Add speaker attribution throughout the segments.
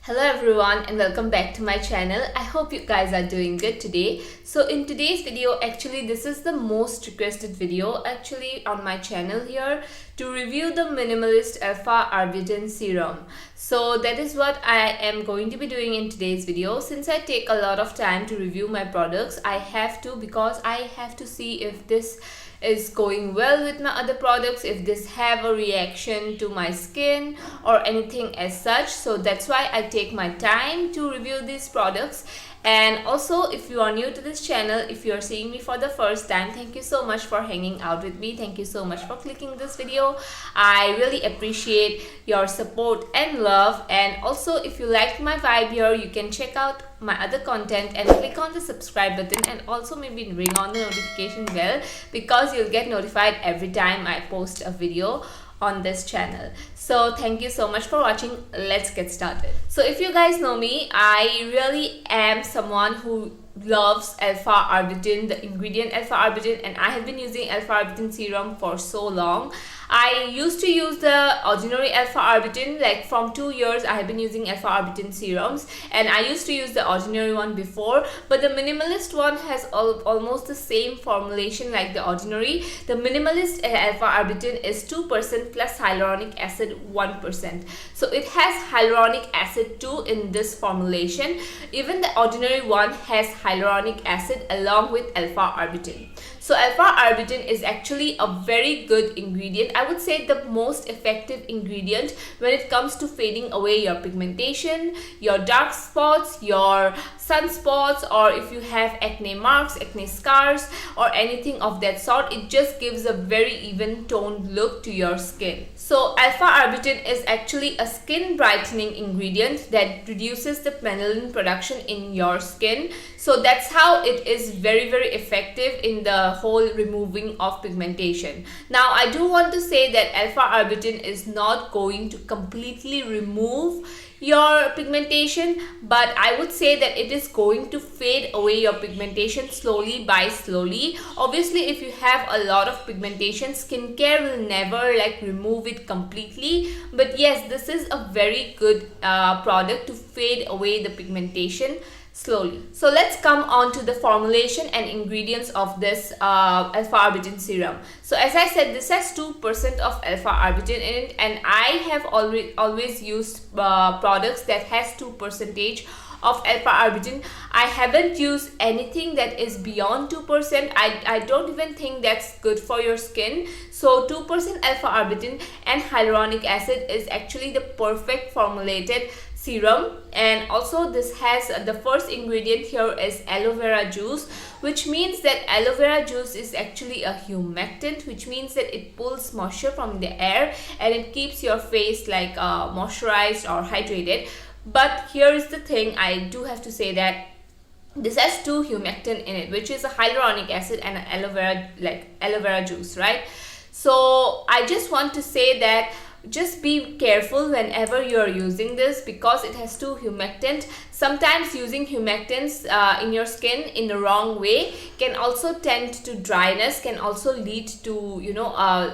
Speaker 1: Hello everyone and welcome back to my channel. I hope you guys are doing good today. So in today's video, actually this is the most requested video on my channel here to review the Minimalist Alpha Arbutin serum. So that is what I am going to be doing in today's video. Since I take a lot of time to review my products, I have to see if this is going well with my other products, if this have a reaction to my skin or anything as such. So that's why I take my time to review these products. And also, if you are new to this channel, if you are seeing me for the first time, thank you so much for hanging out with me. Thank you so much for clicking this video. I really appreciate your support and love. And also, if you liked my vibe here, you can check out my other content and click on the subscribe button, and also maybe ring on the notification bell, because you'll get notified every time I post a video on this channel. So thank you so much for watching. Let's get started. So if you guys know me, I really am someone who loves Alpha Arbutin, the ingredient Alpha Arbutin, and I have been using Alpha Arbutin serum for so long. I used to use the ordinary Alpha Arbutin, like from 2 years I have been using Alpha Arbutin serums, and I used to use the ordinary one before, but the Minimalist one has almost the same formulation like the ordinary. The Minimalist Alpha Arbutin is 2% plus hyaluronic acid 1%. So it has hyaluronic acid too in this formulation. Even the ordinary one has hyaluronic acid along with Alpha Arbutin. So Alpha Arbutin is actually a very good ingredient. I would say the most effective ingredient when it comes to fading away your pigmentation, your dark spots, your sunspots, or if you have acne marks, acne scars, or anything of that sort. It just gives a very even toned look to your skin. So Alpha Arbutin is actually a skin brightening ingredient that reduces the melanin production in your skin. So that's how it is very effective in the whole removing of pigmentation. Now I do want to say that Alpha Arbutin is not going to completely remove your pigmentation, but I would say that it is going to fade away your pigmentation slowly by slowly. Obviously, if you have a lot of pigmentation, skincare will never remove it completely, but yes, this is a very good product to fade away the pigmentation slowly. So let's come on to the formulation and ingredients of this Alpha Arbutin serum. So as I said, this has 2% of Alpha Arbutin in it, and I have always used products that has 2% of Alpha Arbutin. I haven't used anything that is beyond 2%. I don't even think that's good for your skin. So 2% Alpha Arbutin and hyaluronic acid is actually the perfect formulated serum. And also this has the first ingredient here is aloe vera juice, which means that aloe vera juice is actually a humectant, which means that it pulls moisture from the air and it keeps your face moisturized or hydrated. But here is the thing, I do have to say that this has 2 humectant in it, which is a hyaluronic acid and an aloe vera juice, right? So I just want to say that just be careful whenever you're using this, because it has 2 humectants. Sometimes using humectants in your skin in the wrong way can also tend to dryness, can also lead to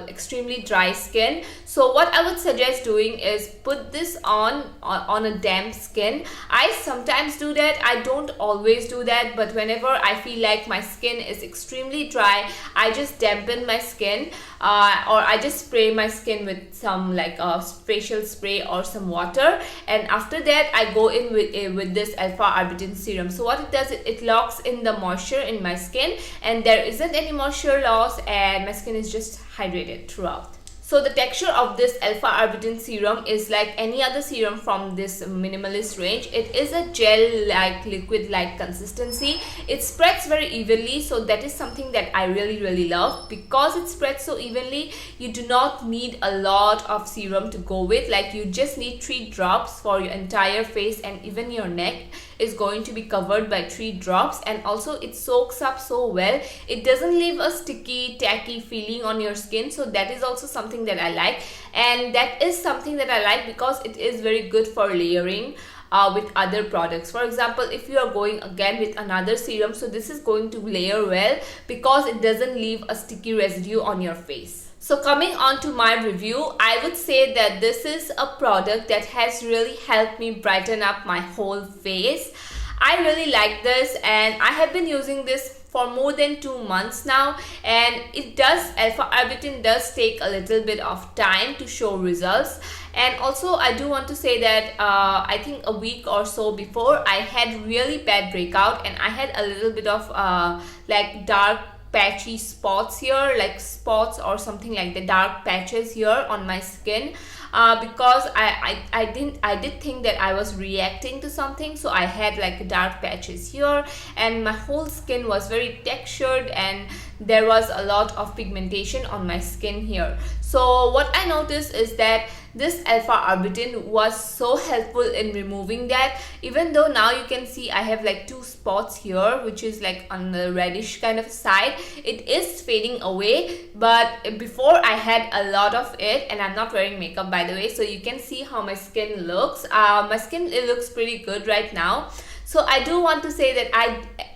Speaker 1: extremely dry skin. So what I would suggest doing is put this on a damp skin. I sometimes do that. I don't always do that, but whenever I feel like my skin is extremely dry, I just dampen my skin, or I just spray my skin with some facial spray or some water, and after that I go in with this Alpha Arbutin serum. So what it does, it locks in the moisture in my skin, and there isn't any moisture loss, and my skin is just hydrated throughout. So the texture of this Alpha Arbutin serum is like any other serum from this Minimalist range. It is a gel-like, liquid-like consistency. It spreads very evenly, so that is something that I really love. Because it spreads so evenly, you do not need a lot of serum to go with. You just need 3 drops for your entire face, and even your neck is going to be covered by 3 drops. And also it soaks up so well. It doesn't leave a sticky, tacky feeling on your skin, so that is also something that I like. And that is something that I like because it is very good for layering with other products. For example, if you are going again with another serum, so this is going to layer well because it doesn't leave a sticky residue on your face. So coming on to my review, I would say that this is a product that has really helped me brighten up my whole face. I really like this and I have been using this for more than 2 months now, and it does, alpha arbutin does take a little bit of time to show results. And also I do want to say that I think a week or so before I had really bad breakout and I had a little bit of like dark patchy spots here, like spots or something like the dark patches here on my skin, because I did think that I was reacting to something. So I had like dark patches here and my whole skin was very textured and there was a lot of pigmentation on my skin here. So what I noticed is that this alpha arbutin was so helpful in removing that. Even though now you can see I have like 2 spots here, which is like on the reddish kind of side, it is fading away. But before I had a lot of it, and I'm not wearing makeup by the way, so you can see how my skin looks. My skin, it looks pretty good right now. So I do want to say that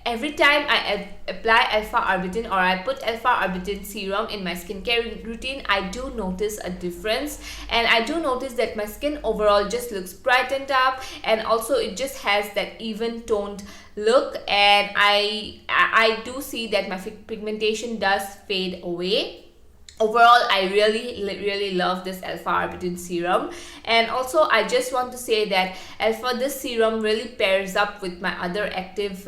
Speaker 1: every time I apply alpha arbutin or I put alpha arbutin serum in my skincare routine, I do notice a difference, and I do notice that my skin overall just looks brightened up, and also it just has that even toned look, and I do see that my pigmentation does fade away. Overall, I really love this alpha arbutin serum. And also I just want to say that this serum really pairs up with my other active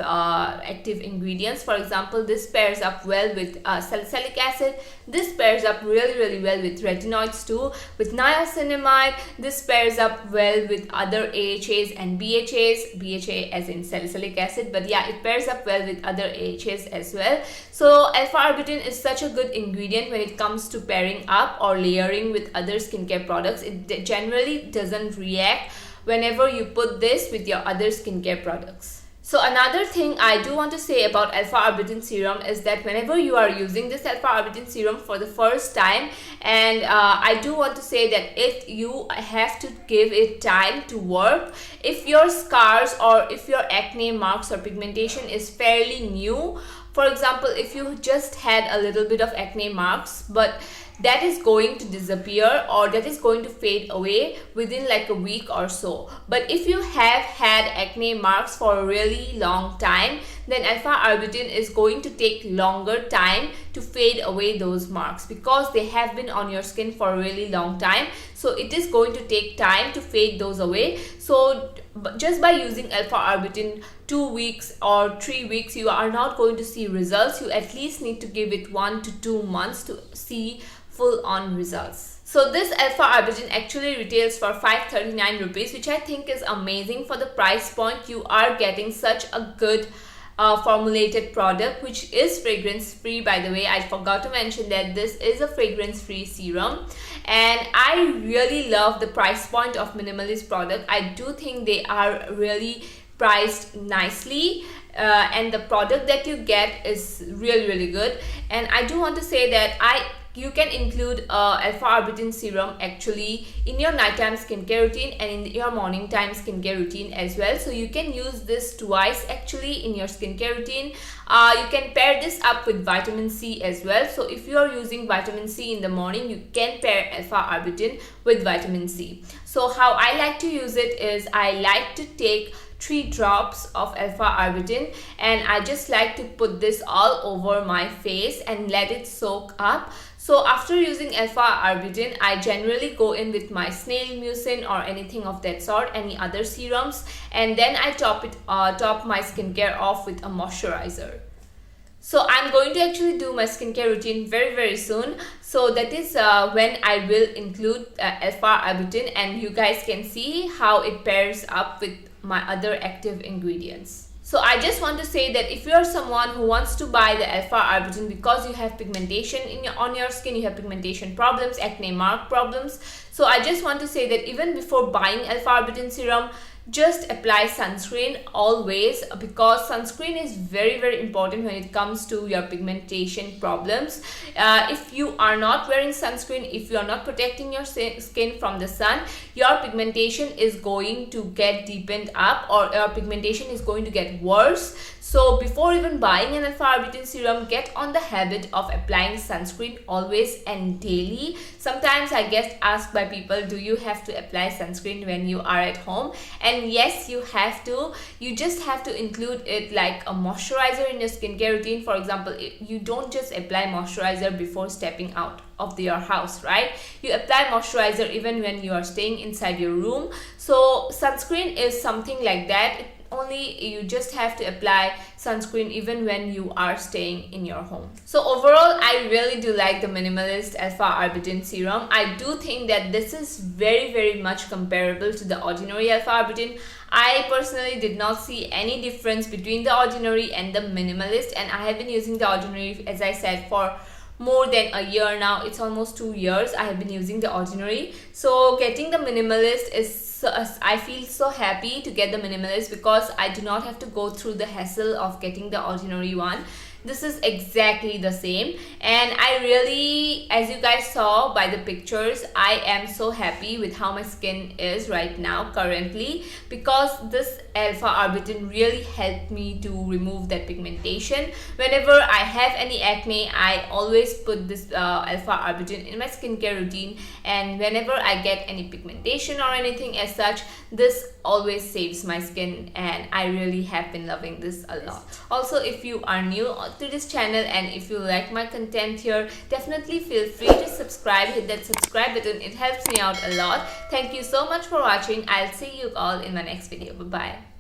Speaker 1: ingredients. For example, this pairs up well with salicylic acid. This pairs up really well with retinoids too, with niacinamide. This pairs up well with other AHAs and BHAs, BHA as in salicylic acid, but yeah, it pairs up well with other AHAs as well. So alpha arbutin is such a good ingredient when it comes to pairing up or layering with other skincare products. It generally doesn't react whenever you put this with your other skincare products. So another thing I do want to say about alpha arbutin serum is that whenever you are using this alpha arbutin serum for the first time, and I do want to say that you have to give it time to work. If your scars or if your acne marks or pigmentation is fairly new, for example, if you just had a little bit of acne marks, but that is going to disappear or that is going to fade away within like a week or so. But if you have had acne marks for a really long time, then alpha arbutin is going to take longer time to fade away those marks because they have been on your skin for a really long time. So it is going to take time to fade those away. So just by using alpha arbutin 2 weeks or 3 weeks, you are not going to see results. You at least need to give it 1 to 2 months to see full-on results. So this alpha arbutin actually retails for 539 rupees, which I think is amazing for the price point. You are getting such a good formulated product, which is fragrance free. By the way, I forgot to mention that this is a fragrance free serum, and I really love the price point of Minimalist product. I do think they are really priced nicely, and the product that you get is really good. And I do want to say that you can include alpha arbutin serum actually in your nighttime skincare routine and in your morning time skincare routine as well. So you can use this twice actually in your skincare routine. You can pair this up with vitamin C as well. So if you are using vitamin C in the morning, you can pair alpha arbutin with vitamin C. So how I like to use it is I like to take 3 drops of alpha arbutin and I just like to put this all over my face and let it soak up. So after using alpha arbutin, I generally go in with my snail mucin or anything of that sort, any other serums, and then I top my skincare off with a moisturizer. So I'm going to actually do my skincare routine very soon. So that is when I will include alpha arbutin, and you guys can see how it pairs up with my other active ingredients. So I just want to say that if you are someone who wants to buy the alpha arbutin because you have pigmentation on your skin, you have pigmentation problems, acne mark problems. So I just want to say that even before buying alpha arbutin serum, just apply sunscreen always, because sunscreen is very important when it comes to your pigmentation problems. If you are not wearing sunscreen, if you are not protecting your skin from the sun, your pigmentation is going to get deepened up, or your pigmentation is going to get worse. So before even buying an alpha arbutin serum, get on the habit of applying sunscreen always and daily. Sometimes I get asked by people, do you have to apply sunscreen when you are at home? And yes, you have to. You just have to include it like a moisturizer in your skincare routine. For example, you don't just apply moisturizer before stepping out of your house, right? You apply moisturizer even when you are staying inside your room. So sunscreen is something like that. Only you just have to apply sunscreen even when you are staying in your home. So overall, I really do like the Minimalist Alpha Arbutin Serum. I do think that this is very much comparable to the ordinary Alpha Arbutin. I personally did not see any difference between the ordinary and the Minimalist, and I have been using the ordinary, as I said, for more than a year now. It's almost 2 years I have been using the ordinary. So getting the Minimalist is I feel so happy to get the Minimalist because I do not have to go through the hassle of getting the ordinary one. This is exactly the same, and I really, as you guys saw by the pictures, I am so happy with how my skin is right now currently, because this Alpha Arbutin really helped me to remove that pigmentation. Whenever I have any acne, I always put this Alpha Arbutin in my skincare routine, and whenever I get any pigmentation or anything as such, this always saves my skin, and I really have been loving this a lot. Also, if you are new to this channel and if you like my content here, definitely feel free to subscribe. Hit that subscribe button, it helps me out a lot. Thank you so much for watching. I'll see you all in my next video. Bye bye.